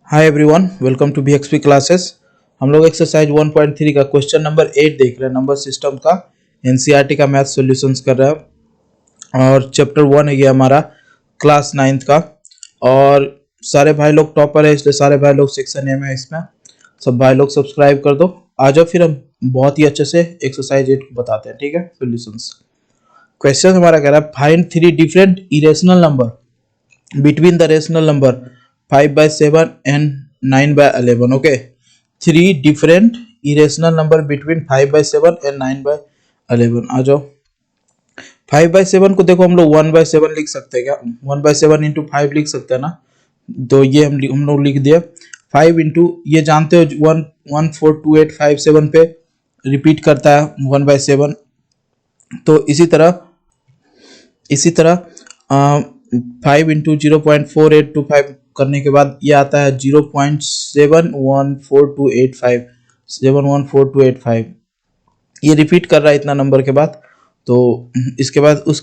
Hi everyone, welcome to BXP classes. हम लोग exercise 1.3 का क्वेश्चन नंबर 8 देख रहे हैं। नंबर सिस्टम का एनसीईआरटी का मैथ सॉल्यूशंस कर रहे हैं और चैप्टर 1 है ये हमारा क्लास 9th का। और सारे भाई लोग टॉपर है, इसलिए सारे भाई लोग सेक्शन ए में है। इसमें सब भाई लोग सब्सक्राइब कर दो। आ जाओ फिर हम बहुत ही अच्छे से एक्सरसाइज 8 को बताते हैं। ठीक है, सॉल्यूशंस। क्वेश्चन हमारा कह रहा है find 3 different irrational number between the rational number 5/7 and 9/11. Okay, 3 different irrational number between 5/7 and 9/11. आ जाओ। 5/7 को देखो, हम लोग 1/7 लिख सकते हैं क्या? 1/7 इंटू 5 लिख सकते हैं ना। तो ये हम लोग लिख दिया। 5 इंटू, ये जानते हो 1 1 4 2 8 5 7 पे रिपीट करता है 1/7। तो इसी तरह 5 इंटू 0.4825 करने के बाद ये आता है 0.714285 714,285। ये रिपीट कर रहा है इतना नंबर के बाद। तो उसके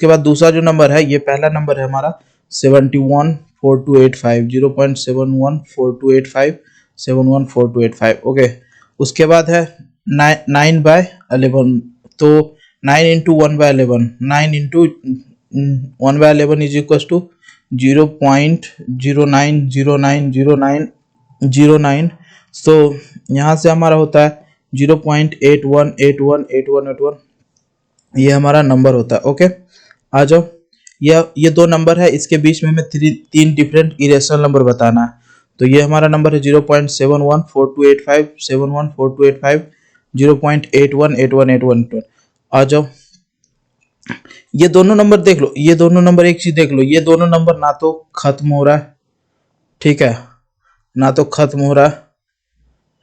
बाद दूसरा जो नंबर है, ये पहला नंबर है हमारा 714285 0.714285 714,285। ओके, उसके बाद है 9/11। तो 9 into 1/11, 9 into 1/11 is equal to 0.09090909। तो यहाँ से हमारा होता है 0.81818181। ये हमारा नंबर होता है। ओके, आ जाओ। ये दो नंबर है, इसके बीच में हमें तीन डिफरेंट इरेशनल नंबर बताना है। तो ये हमारा नंबर है 0.714285 714,285 0.818181। आ जाओ। ये दोनों नंबर देख लो, ये दोनों नंबर एक चीज देख लो, ये दोनों नंबर ना तो खत्म हो रहा है, ठीक है, ना तो खत्म हो रहा है,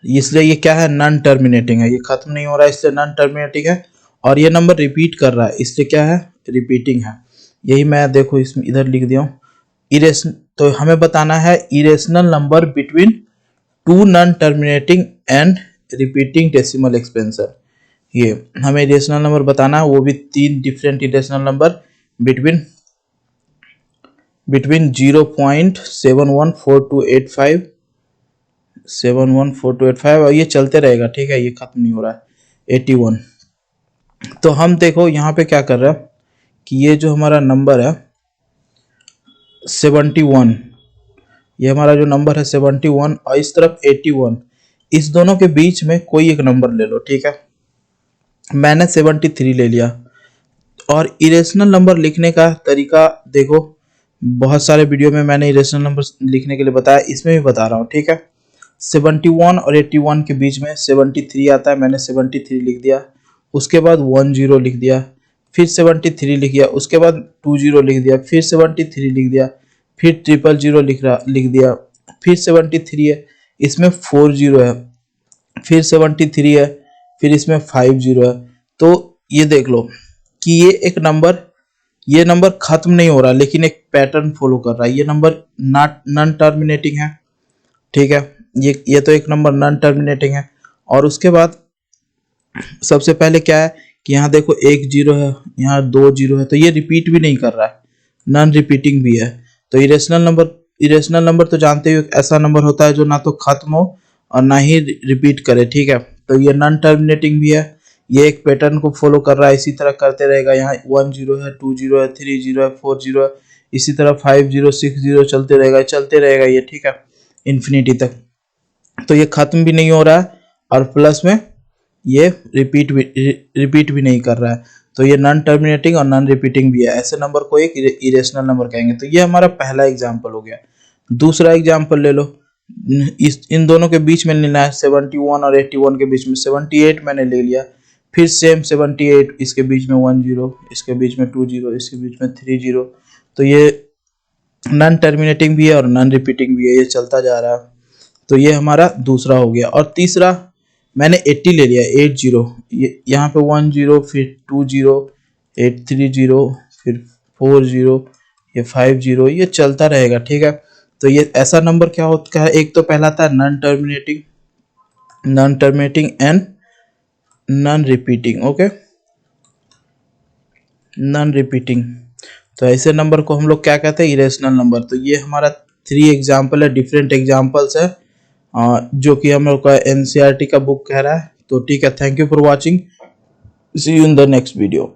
इसलिए ये क्या है, नॉन टर्मिनेटिंग है। ये खत्म नहीं हो रहा है, इसलिए नॉन टर्मिनेटिंग है। और ये नंबर रिपीट कर रहा है, इसलिए क्या है, रिपीटिंग है। यही मैं देखो इसमें इधर लिख दिया हूँ। तो हमें बताना है irrational number between two non terminating and repeating decimal expansion. ये हमें इरेशनल नंबर बताना है, वो भी तीन डिफरेंट इरेशनल नंबर बिटवीन 0.714285 714,285। और ये चलते रहेगा, ठीक है, ये खत्म नहीं हो रहा है। 81। तो हम देखो यहाँ पे क्या कर रहे हैं कि ये जो हमारा नंबर है 71, ये हमारा जो नंबर है 71 और इस तरफ 81, इस दोनों के बीच में कोई एक नंबर ले लो। ठीक है, मैंने 73 ले लिया। और इरेशनल नंबर लिखने का तरीका देखो, बहुत सारे वीडियो में मैंने इरेशनल नंबर लिखने के लिए बताया, इसमें भी बता रहा हूँ। ठीक है, 71 और 81 के बीच में 73 आता है, मैंने 73 लिख दिया। उसके बाद 10 लिख दिया, फिर 73 लिख दिया, उसके बाद 20 लिख दिया, फिर 73 लिख दिया, फिर 000 लिख दिया, फिर 73 है, इसमें 40 है, फिर 73 है, फिर इसमें 50 है। तो ये देख लो कि ये नंबर खत्म नहीं हो रहा, लेकिन एक पैटर्न फॉलो कर रहा है। ये नंबर नॉन टर्मिनेटिंग है, ठीक है, ये तो एक नंबर नॉन टर्मिनेटिंग है। और उसके बाद सबसे पहले क्या है कि यहाँ देखो 1 0 है, यहाँ 2 0 है, तो ये रिपीट भी नहीं कर रहा है, नॉन रिपीटिंग भी है। तो इरेशनल नंबर तो जानते हो, ऐसा नंबर होता है जो ना तो खत्म हो और ना ही रिपीट करे। ठीक है, तो ये नॉन टर्मिनेटिंग भी है, ये एक पैटर्न को फॉलो कर रहा है, इसी तरह करते रहेगा। यहाँ 1 0 है, 2 0 है, 3 0 है, 4 0 है, इसी तरह 5 0 6 0 चलते रहेगा ये। ठीक है, इन्फिनिटी तक। तो ये खत्म भी नहीं हो रहा है और प्लस में ये रिपीट भी नहीं कर रहा है। तो ये नॉन टर्मिनेटिंग और नॉन रिपीटिंग भी है। ऐसे नंबर को एक इरेशनल नंबर कहेंगे। तो ये हमारा पहला एग्जांपल हो गया। दूसरा एग्जांपल ले लो, इन दोनों के बीच में लेना है, 71 और 81 के बीच में। 78 मैंने ले लिया, फिर सेम 78, इसके बीच में 1 0, इसके बीच में 2 0, इसके बीच में 3 0। तो ये नॉन टर्मिनेटिंग भी है और नॉन रिपीटिंग भी है, ये चलता जा रहा है। तो ये हमारा दूसरा हो गया। और तीसरा मैंने 80 ले लिया, 80, यहाँ पे 1 0, फिर 2 0, 8 3 0, फिर 4 0, ये 5 0, ये चलता रहेगा। ठीक है, तो ये ऐसा नंबर क्या होता है, एक तो पहला था non terminating and non repeating. Okay, non repeating. तो ऐसे नंबर को हम लोग क्या कहते हैं, इरेशनल नंबर। तो ये हमारा 3 एग्जाम्पल है, डिफरेंट एग्जाम्पल्स है जो कि हम लोग का एनसीईआरटी का बुक कह रहा है। तो ठीक है, thank you for watching, see you in the next video.